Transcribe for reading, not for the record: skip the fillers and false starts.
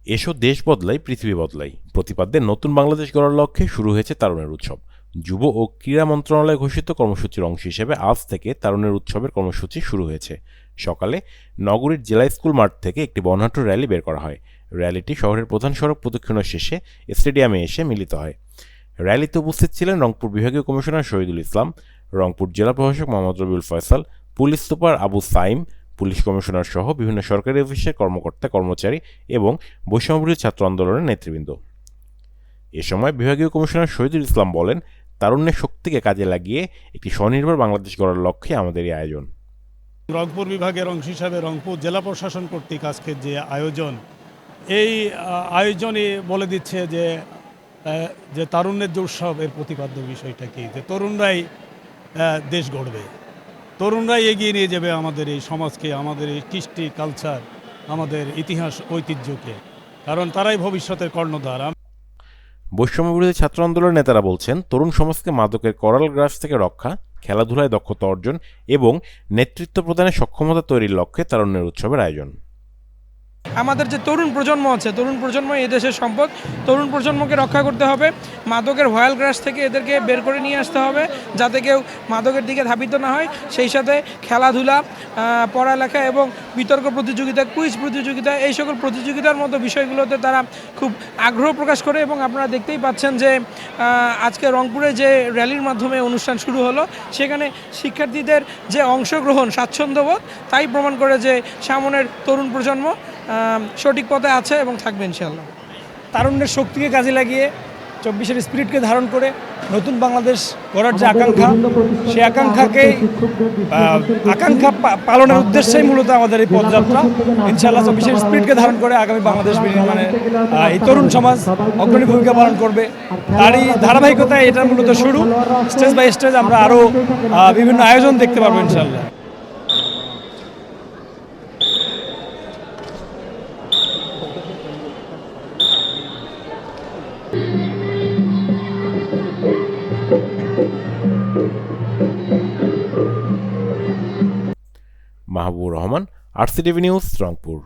এসো দেশ বদলাই পৃথিবী বদলাই প্রতিপাদ্যে নতুন বাংলাদেশ গড়ার লক্ষ্যে শুরু হয়েছে তারুণের উৎসব। যুব ও ক্রীড়া মন্ত্রণালয় ঘোষিত কর্মসূচির অংশ হিসেবে আজ থেকে তারুণের উৎসবের কর্মসূচি শুরু হয়েছে। সকালে নগরীর জেলা স্কুল মাঠ থেকে একটি বর্ণাঢ্য র্যালি বের করা হয়। র্যালিটি শহরের প্রধান সড়ক প্রদক্ষিণের শেষে স্টেডিয়ামে এসে মিলিত হয়। র্যালিতে উপস্থিত ছিলেন রংপুর বিভাগীয় কমিশনার শহীদুল ইসলাম, রংপুর জেলা প্রশাসক Mohammad Rabiul Faisal, police super Abu Saim, police commissioner সহ বিভিন্ন সরকারি অফিসের কর্মকর্তা কর্মচারী এবং বৈষম্যবিরোধী ছাত্র আন্দোলনের নেতৃবৃন্দ। এ সময় বিভাগীয় কমিশনার শহীদুল ইসলাম বলেন, তারুণ্যের শক্তিকে কাজে লাগিয়ে একটি স্বনির্ভর বাংলাদেশ গড়ার লক্ষ্যে আমাদের এই আয়োজন। রংপুর বিভাগের অংশ হিসাবে রংপুর জেলা প্রশাসন কর্তৃক আজকের যে আয়োজন, এই আয়োজনই বলে দিচ্ছে যে তারুণ্যের যে উৎসব, এর প্রতিপাদ্য বিষয়টা কি, যে তরুণরাই দেশ গড়বে, তরুণরাই এগিয়ে নিয়ে যাবে আমাদের এই সমাজকে, আমাদের এই কৃষ্টি কালচার, আমাদের ইতিহাস ঐতিহ্যকে, কারণ তারাই ভবিষ্যতের কর্ণধার। বৈষম্যবিরোধী ছাত্র আন্দোলনের নেতারা বলছেন, তরুণ সমাজকে মাদকের করাল গ্রাস থেকে রক্ষা, খেলাধুলায় দক্ষতা অর্জন এবং নেতৃত্ব প্রদানের সক্ষমতা তৈরির লক্ষ্যে তারুণ্যের উৎসবের আয়োজন। আমাদের যে তরুণ প্রজন্ম আছে, তরুণ প্রজন্ম এই দেশের সম্পদ। তরুণ প্রজন্মকে রক্ষা করতে হবে, মাদকের ভয়াল গ্রাস থেকে এদেরকে বের করে নিয়ে আসতে হবে, যাতে কেউ মাদকের দিকে ধাবিত না হয়। সেই সাথে খেলাধুলা, পড়ালেখা এবং বিতর্ক প্রতিযোগিতা, কুইজ প্রতিযোগিতা, এই সকল প্রতিযোগিতার মতো বিষয়গুলোতে তারা খুব আগ্রহ প্রকাশ করে। এবং আপনারা দেখতেই পাচ্ছেন যে আজকে রংপুরে যে র্যালির মাধ্যমে অনুষ্ঠান শুরু হলো, সেখানে শিক্ষার্থীদের যে অংশগ্রহণ, স্বাচ্ছন্দ্যবোধ, তাই প্রমাণ করে যে সামনের তরুণ প্রজন্ম সঠিক পথে আছে এবং থাকবে ইনশাআল্লাহ। তারুণ্যের শক্তিকে কাজে লাগিয়ে 24-এর স্পিরিটকে ধারণ করে নতুন বাংলাদেশ গড়ার যে আকাঙ্ক্ষা, সেই আকাঙ্ক্ষা পালনের উদ্দেশ্যেই মূলত আমাদের এই পদযাত্রা। ইনশাআল্লাহ 24-এর স্পিরিটকে ধারণ করে আগামী বাংলাদেশ নির্মাণে এই তরুণ সমাজ অগ্রণী ভূমিকা পালন করবে। তারই ধারাবাহিকতায় এটা মূলত শুরু। স্টেজ বাই স্টেজ আমরা আরও বিভিন্ন আয়োজন দেখতে পারবো ইনশাআল্লাহ। Mahbubur Rahman, RCTV news, Rangpur.